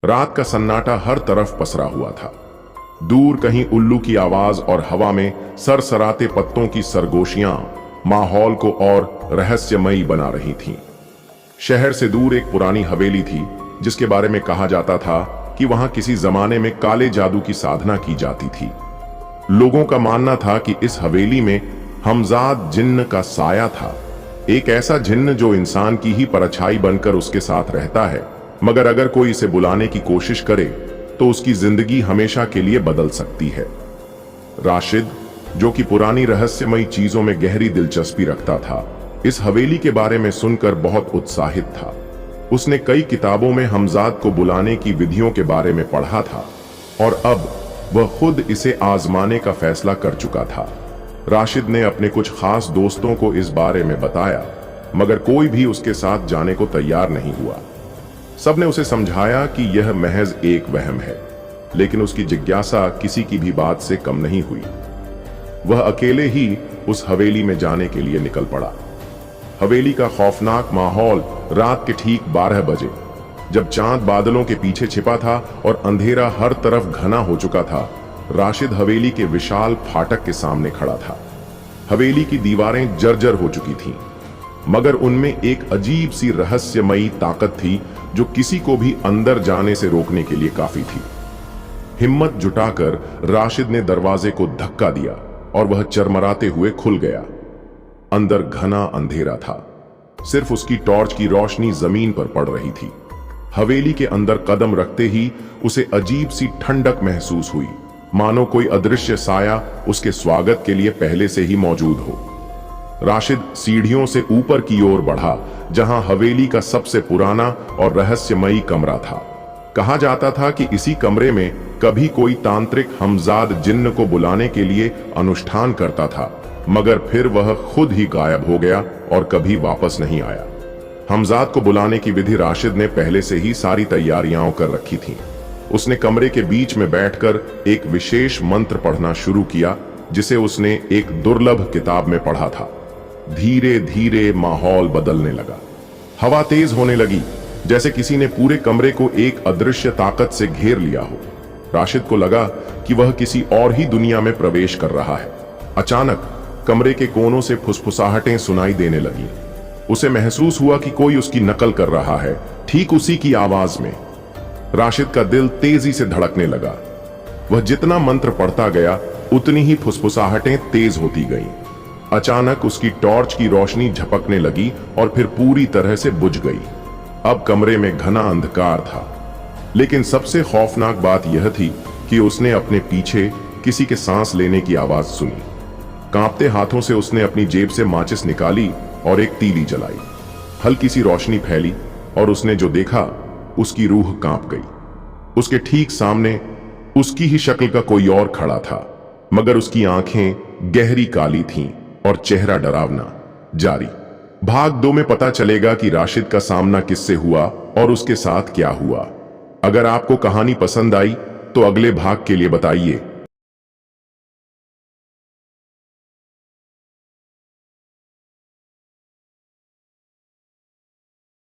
रात का सन्नाटा हर तरफ पसरा हुआ था। दूर कहीं उल्लू की आवाज और हवा में सरसराते पत्तों की सरगोशियां माहौल को और रहस्यमयी बना रही थीं। शहर से दूर एक पुरानी हवेली थी जिसके बारे में कहा जाता था कि वहां किसी जमाने में काले जादू की साधना की जाती थी। लोगों का मानना था कि इस हवेली में हमजाद जिन्न का साया था, एक ऐसा जिन्न जो इंसान की ही परछाई बनकर उसके साथ रहता है, मगर अगर कोई इसे बुलाने की कोशिश करे तो उसकी जिंदगी हमेशा के लिए बदल सकती है। राशिद, जो कि पुरानी रहस्यमयी चीजों में गहरी दिलचस्पी रखता था, इस हवेली के बारे में सुनकर बहुत उत्साहित था। उसने कई किताबों में हमजाद को बुलाने की विधियों के बारे में पढ़ा था और अब वह खुद इसे आजमाने का फैसला कर चुका था। राशिद ने अपने कुछ खास दोस्तों को इस बारे में बताया, मगर कोई भी उसके साथ जाने को तैयार नहीं हुआ। सबने उसे समझाया कि यह महज एक वहम है, लेकिन उसकी जिज्ञासा किसी की भी बात से कम नहीं हुई। वह अकेले ही उस हवेली में जाने के लिए निकल पड़ा। हवेली का खौफनाक माहौल रात के ठीक 12 बजे, जब चांद बादलों के पीछे छिपा था और अंधेरा हर तरफ घना हो चुका था, राशिद हवेली के विशाल फाटक के सामने खड़ा था। हवेली की दीवारें जर्जर हो चुकी थीं, मगर उनमें एक अजीब सी रहस्यमयी ताकत थी जो किसी को भी अंदर जाने से रोकने के लिए काफी थी। हिम्मत जुटाकर राशिद ने दरवाजे को धक्का दिया और वह चरमराते हुए खुल गया। अंदर घना अंधेरा था, सिर्फ उसकी टॉर्च की रोशनी जमीन पर पड़ रही थी। हवेली के अंदर कदम रखते ही उसे अजीब सी ठंडक महसूस हुई, मानो कोई अदृश्य साया उसके स्वागत के लिए पहले से ही मौजूद हो। राशिद सीढ़ियों से ऊपर की ओर बढ़ा, जहां हवेली का सबसे पुराना और रहस्यमयी कमरा था। कहा जाता था कि इसी कमरे में कभी कोई तांत्रिक हमजाद जिन्न को बुलाने के लिए अनुष्ठान करता था, मगर फिर वह खुद ही गायब हो गया और कभी वापस नहीं आया। हमजाद को बुलाने की विधि राशिद ने पहले से ही सारी तैयारियां कर रखी थीं। उसने कमरे के बीच में बैठकर एक विशेष मंत्र पढ़ना शुरू किया, जिसे उसने एक दुर्लभ किताब में पढ़ा था। धीरे धीरे माहौल बदलने लगा। हवा तेज होने लगी, जैसे किसी ने पूरे कमरे को एक अदृश्य ताकत से घेर लिया हो। राशिद को लगा कि वह किसी और ही दुनिया में प्रवेश कर रहा है। अचानक कमरे के कोनों से फुसफुसाहटें सुनाई देने लगीं। उसे महसूस हुआ कि कोई उसकी नकल कर रहा है, ठीक उसी की आवाज में। राशिद का दिल तेजी से धड़कने लगा। वह जितना मंत्र पढ़ता गया, उतनी ही फुसफुसाहटें तेज होती गईं। अचानक उसकी टॉर्च की रोशनी झपकने लगी और फिर पूरी तरह से बुझ गई। अब कमरे में घना अंधकार था, लेकिन सबसे खौफनाक बात यह थी कि उसने अपने पीछे किसी के सांस लेने की आवाज सुनी। कांपते हाथों से उसने अपनी जेब से माचिस निकाली और एक तीली जलाई। हल्की सी रोशनी फैली और उसने जो देखा, उसकी रूह कांप गई। उसके ठीक सामने उसकी ही शक्ल का कोई और खड़ा था, मगर उसकी आंखें गहरी काली थीं और चेहरा डरावना। जारी भाग 2 में पता चलेगा कि राशिद का सामना किससे हुआ और उसके साथ क्या हुआ। अगर आपको कहानी पसंद आई तो अगले भाग के लिए बताइए।